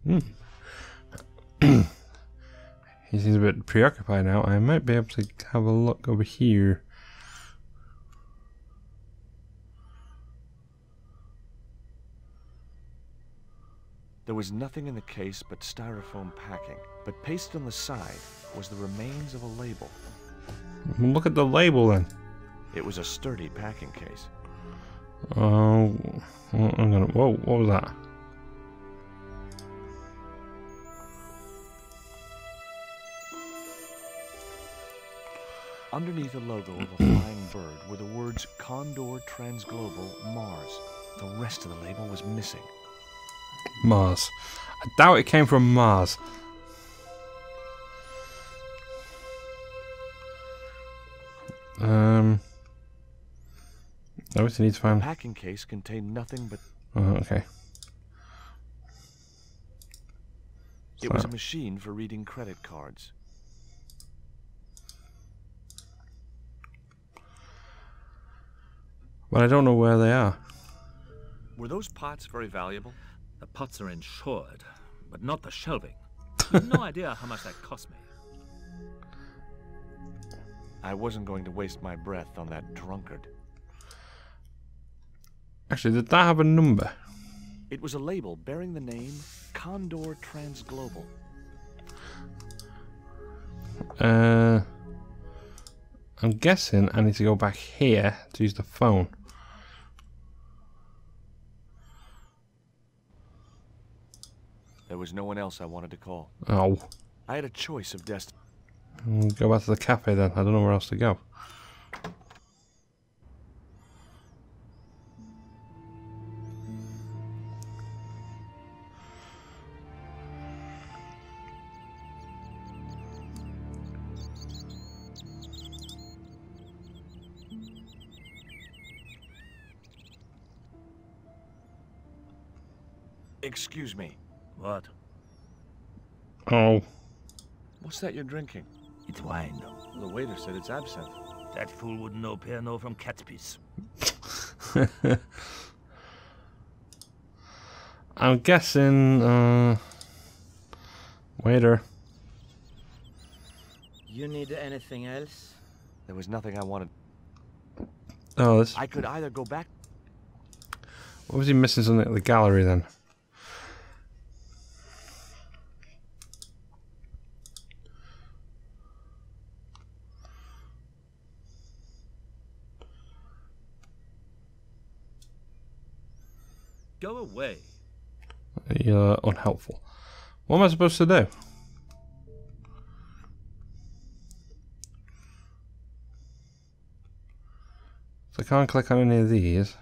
Hmm. He seems a bit preoccupied now. I might be able to have a look over here. There was nothing in the case but styrofoam packing, but pasted on the side was the remains of a label. Look at the label then. It was a sturdy packing case. Oh, I'm gonna. Whoa, what was that? Underneath the logo of a flying bird were the words Condor Transglobal Mars. The rest of the label was missing. Mars. I doubt it came from Mars. I obviously need to find. The packing case contained nothing but. Oh, okay. It was a machine for reading credit cards. But I don't know where they are. Were those pots very valuable? The pots are insured, but not the shelving. You've no idea how much that cost me. I wasn't going to waste my breath on that drunkard. Actually, did that have a number? It was a label bearing the name Condor Transglobal. I'm guessing I need to go back here to use the phone. There was no one else I wanted to call. Oh. I had a choice of destiny. Go back to the cafe then. I don't know where else to go. Excuse me. What? Oh. What's that you're drinking? It's wine. The waiter said it's absinthe. That fool wouldn't know Pernod from cat's piece. I'm guessing, waiter. You need anything else? There was nothing I wanted. Oh, this. I could either go back. What was he missing something at the gallery then? Go away. You're unhelpful. What am I supposed to do? So I can't click on any of these.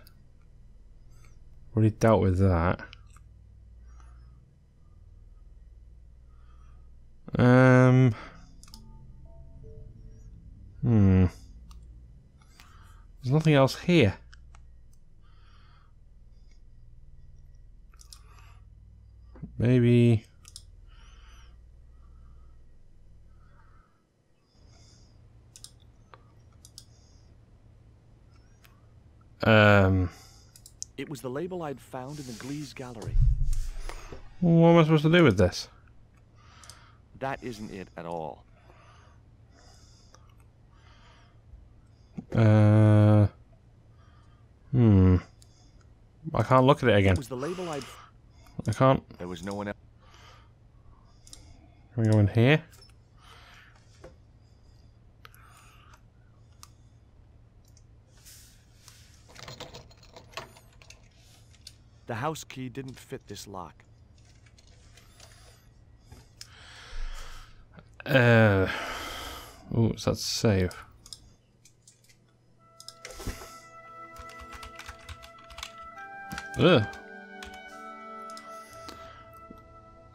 Already dealt with that. There's nothing else here. Maybe. It was the label I'd found in the Glees gallery. What am I supposed to do with this? That isn't it at all. I can't look at it again. It was the label I'd. I can't. There was no one else. Can we go in here? The house key didn't fit this lock. Ooh, so that's save. Ugh.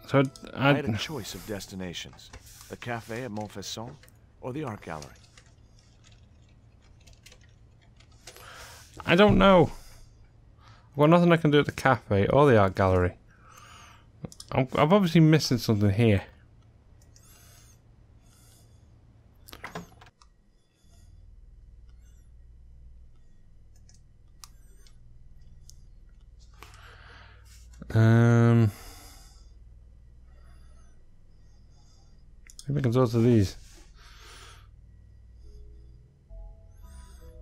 So I had a choice of destinations: the cafe at Montfaucon or the art gallery. I don't know. I've got nothing I can do at the cafe or the art gallery. I'm obviously missing something here. Maybe we can go to these.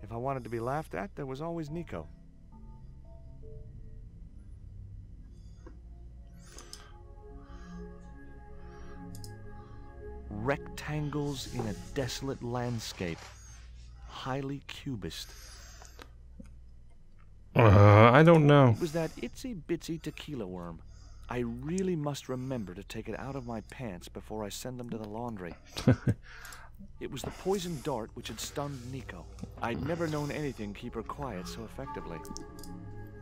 If I wanted to be laughed at, there was always Nico. Rectangles in a desolate landscape. Highly cubist. I don't know. It was that itsy-bitsy tequila worm. I really must remember to take it out of my pants before I send them to the laundry. It was the poison dart which had stunned Nico. I'd never known anything keep her quiet so effectively.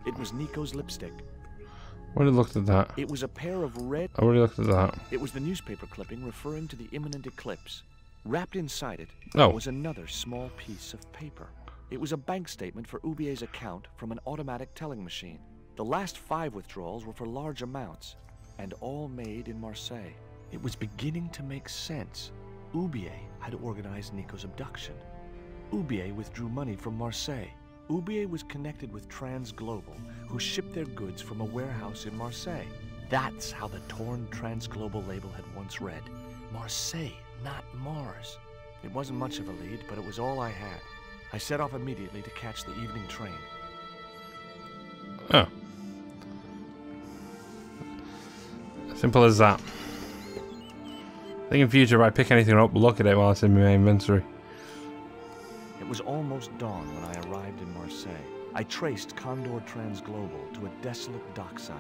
It was Nico's lipstick. I already looked at that. It was a pair of red... I already looked at that. It was the newspaper clipping referring to the imminent eclipse. Wrapped inside it Oh. was another small piece of paper. It was a bank statement for Ubier's account from an automatic telling machine. The last 5 withdrawals were for large amounts, and all made in Marseille. It was beginning to make sense. Ubier had organized Nico's abduction. Ubier withdrew money from Marseille. Ubier was connected with Transglobal, who shipped their goods from a warehouse in Marseille. That's how the torn Transglobal label had once read. Marseille, not Mars. It wasn't much of a lead, but it was all I had. I set off immediately to catch the evening train. Oh. Simple as that. I think in future if I pick anything up, look at it while it's in my inventory. It was almost dawn when I arrived in Marseille. I traced Condor Transglobal to a desolate dockside.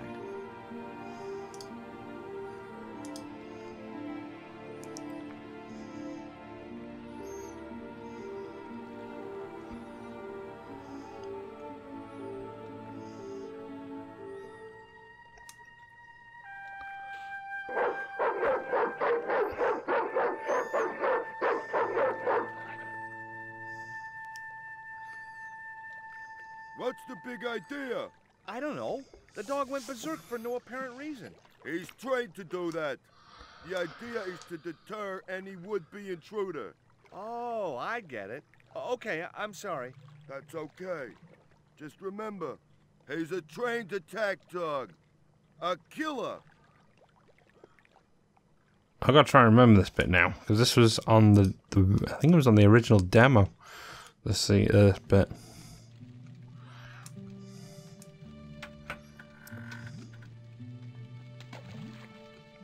What's the big idea? I don't know. The dog went berserk for no apparent reason. He's trained to do that. The idea is to deter any would-be intruder. Oh, I get it. Okay, I'm sorry. That's okay. Just remember, he's a trained attack dog. A killer. I've got to try and remember this bit now, because this was on the I think it was on the original demo. Let's see this bit.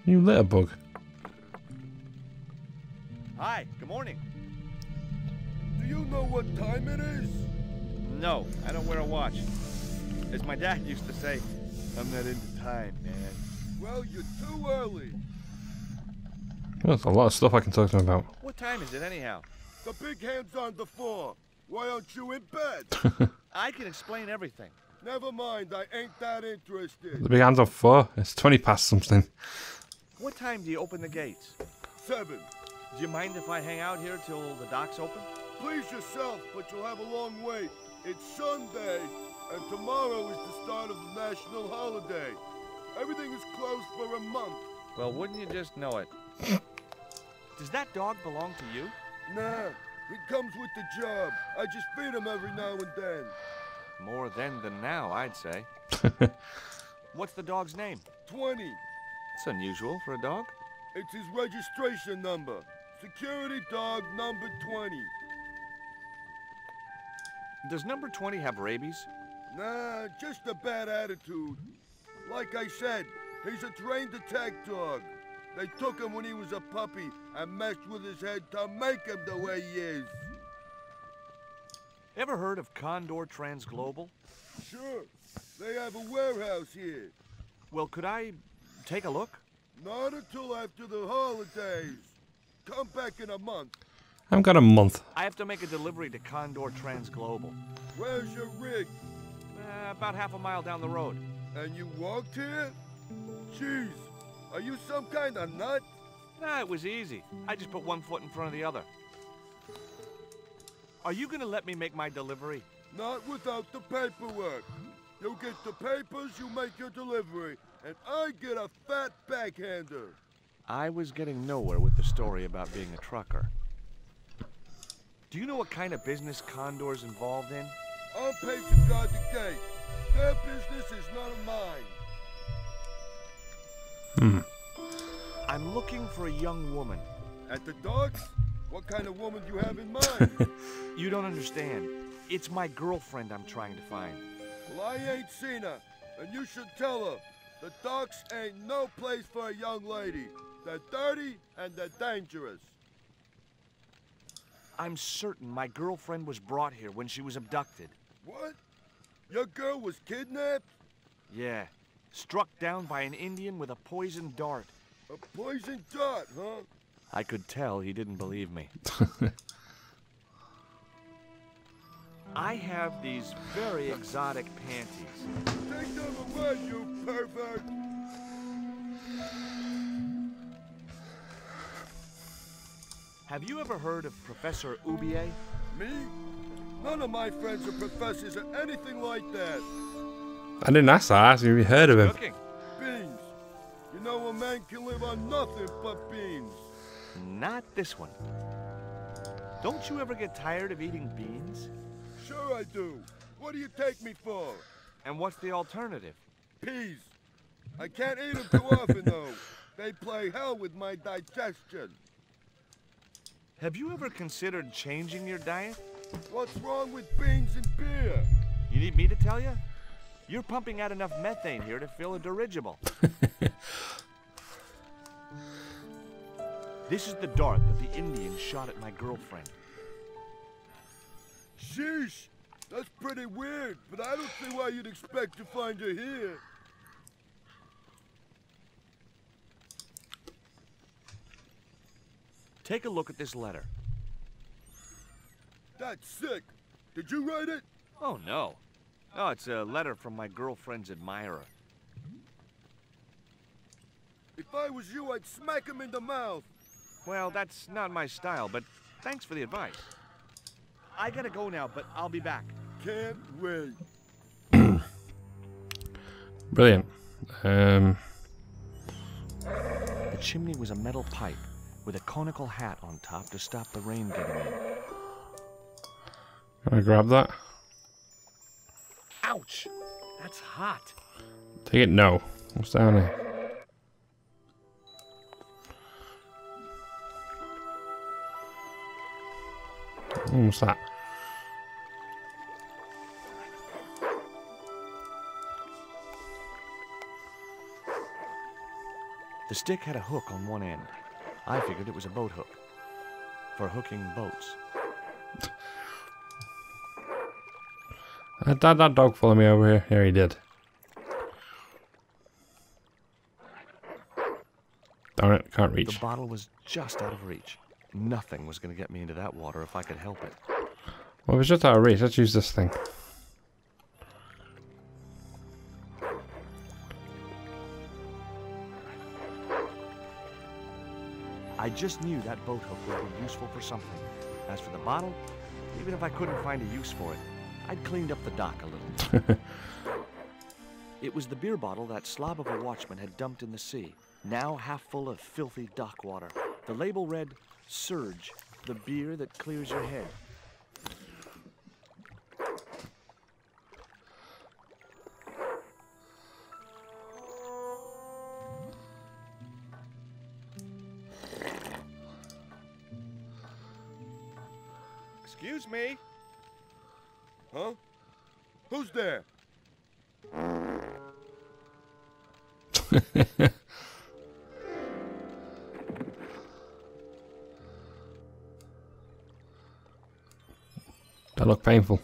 You litter bug. Hi, good morning. Do you know what time it is? No, I don't wear a watch. As my dad used to say, I'm not into time, man. Well, you're too early. Well, there's a lot of stuff I can talk to him about. What time is it anyhow? The big hand's on the floor. Why aren't you in bed? I can explain everything. Never mind, I ain't that interested. The big hand's on 4. It's 20 past something. What time do you open the gates? 7. Do you mind if I hang out here till the docks open? Please yourself, but you'll have a long wait. It's Sunday, and tomorrow is the start of the national holiday. Everything is closed for a month. Well, wouldn't you just know it? Does that dog belong to you? Nah, he comes with the job. I just feed him every now and then. More then than now, I'd say. What's the dog's name? 20. It's unusual for a dog. It's his registration number. Security dog number 20. Does number 20 have rabies? Nah, just a bad attitude. Like I said, he's a trained attack dog. They took him when he was a puppy and messed with his head to make him the way he is. Ever heard of Condor Transglobal? Sure, they have a warehouse here. Well, could I take a look? Not until after the holidays. Come back in a month. I've got a month. I have to make a delivery to Condor Transglobal. Where's your rig? About half a mile down the road. And you walked here? Jeez, are you some kind of nut? Nah, it was easy. I just put one foot in front of the other. Are you gonna let me make my delivery? Not without the paperwork. You get the papers, you make your delivery, and I get a fat backhander. I was getting nowhere with the story about being a trucker. Do you know what kind of business Condor's involved in? I'm paid to guard the gate. Their business is none of mine. I'm looking for a young woman. At the docks? What kind of woman do you have in mind? You don't understand. It's my girlfriend I'm trying to find. Well, I ain't seen her, and you should tell her. The docks ain't no place for a young lady. They're dirty and they're dangerous. I'm certain my girlfriend was brought here when she was abducted. What? Your girl was kidnapped? Yeah. Struck down by an Indian with a poisoned dart. A poison dart, huh? I could tell he didn't believe me. I have these very exotic panties. Take them away, you pervert! Have you ever heard of Professor Oubier? Me? None of my friends are professors or anything like that. I didn't ask that. I asked if you heard of him. Cooking. Beans. You know a man can live on nothing but beans. Not this one. Don't you ever get tired of eating beans? Sure I do. What do you take me for? And what's the alternative? Peas. I can't eat them too often, though. They play hell with my digestion. Have you ever considered changing your diet? What's wrong with beans and beer? You need me to tell you? You're pumping out enough methane here to fill a dirigible. This is the dart that the Indian shot at my girlfriend. Sheesh. That's pretty weird, but I don't see why you'd expect to find her here. Take a look at this letter. That's sick. Did you write it? Oh, no. No, it's a letter from my girlfriend's admirer. If I was you, I'd smack him in the mouth. Well, that's not my style, but thanks for the advice. I gotta go now, but I'll be back. Can't wait. Brilliant. The chimney was a metal pipe with a conical hat on top to stop the rain getting in. Can I grab that? Ouch! That's hot. Take it. No. What's down here? What's that? The stick had a hook on one end. I figured it was a boat hook. For hooking boats. Did that dog follow me over here? Yeah, he did. Darn it, can't reach. The bottle was just out of reach. Nothing was going to get me into that water if I could help it. Well, if it's just out of reach, let's use this thing. I just knew that boat hook would be useful for something. As for the bottle, even if I couldn't find a use for it, I'd cleaned up the dock a little. It was the beer bottle that slob of a watchman had dumped in the sea, now half full of filthy dock water. The label read, "Surge, the beer that clears your head." Excuse me? Huh? Who's there? That looked painful.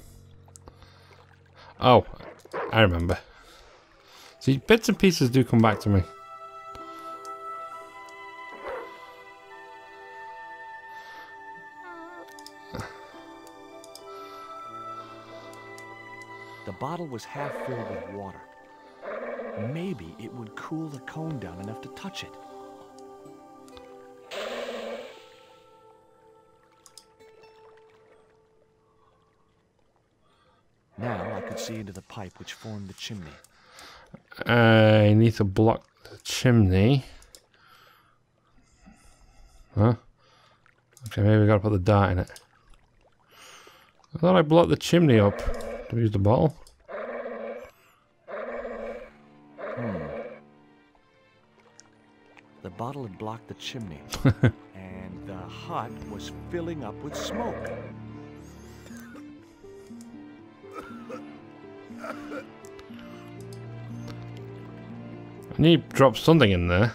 Oh, I remember. See, bits and pieces do come back to me. The bottle was half filled with water. Maybe it would cool the cone down enough to touch it. Now I could see into the pipe which formed the chimney. I need to block the chimney. Huh? Okay, maybe we gotta put the dart in it. I thought I blocked the chimney up. Do we use the bottle? The bottle had blocked the chimney. And the hut was filling up with smoke. I need to drop something in there.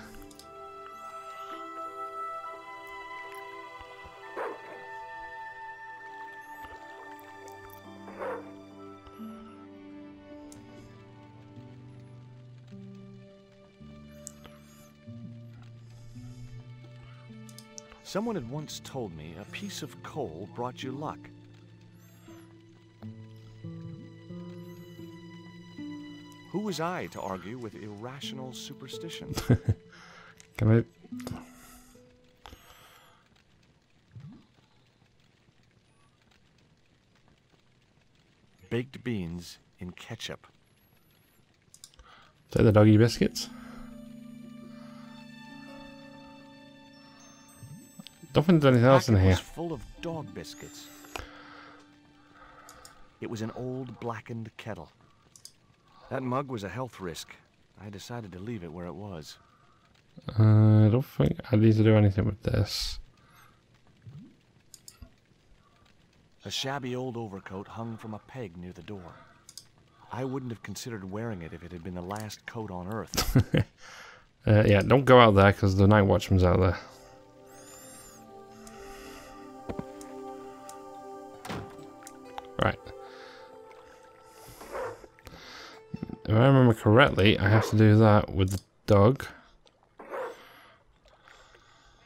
Someone had once told me a piece of coal brought you luck. Who was I to argue with irrational superstition? Can I? Baked beans in ketchup. Is that the doggy biscuits? Don't think there's anything else in Packet here. was full of dog biscuits. It was an old blackened kettle. That mug was a health risk. I decided to leave it where it was. I don't think I need to do anything with this. A shabby old overcoat hung from a peg near the door. I wouldn't have considered wearing it if it had been the last coat on Earth. Yeah, don't go out there because the night watchman's out there. Right. If I remember correctly, I have to do that with the dog.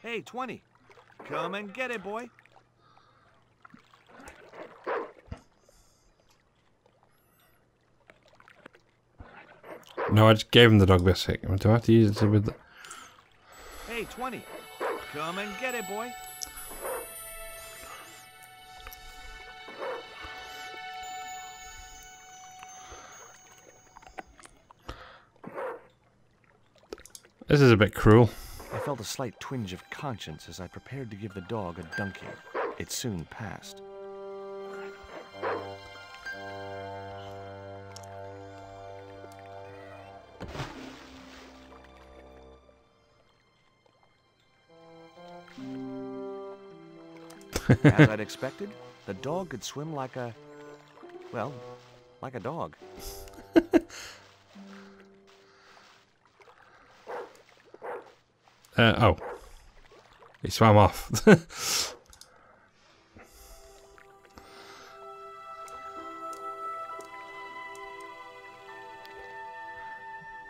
Hey, 20. Come and get it, boy. No, I just gave him the dog biscuit. Do I have to use it with the... Hey, 20. Come and get it, boy. This is a bit cruel. I felt a slight twinge of conscience as I prepared to give the dog a dunking. It soon passed. As I'd expected, the dog could swim like a... well, like a dog. Oh. He swam off.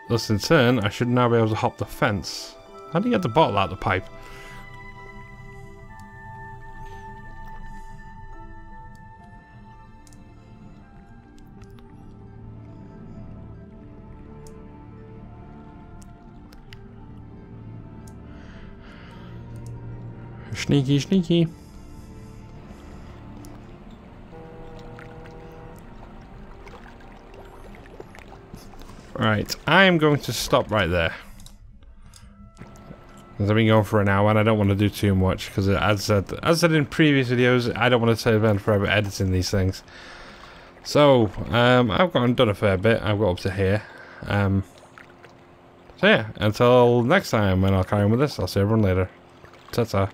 Thus in turn, I should now be able to hop the fence. How do you get the bottle out of the pipe? Sneaky, sneaky. Right, I am going to stop right there. Because I've been going for an hour and I don't want to do too much. Because as I said in previous videos, I don't want to spend forever editing these things. So, I've done a fair bit. I've got up to here. So yeah, until next time when I'll carry on with this, I'll see everyone later. Ta-ta.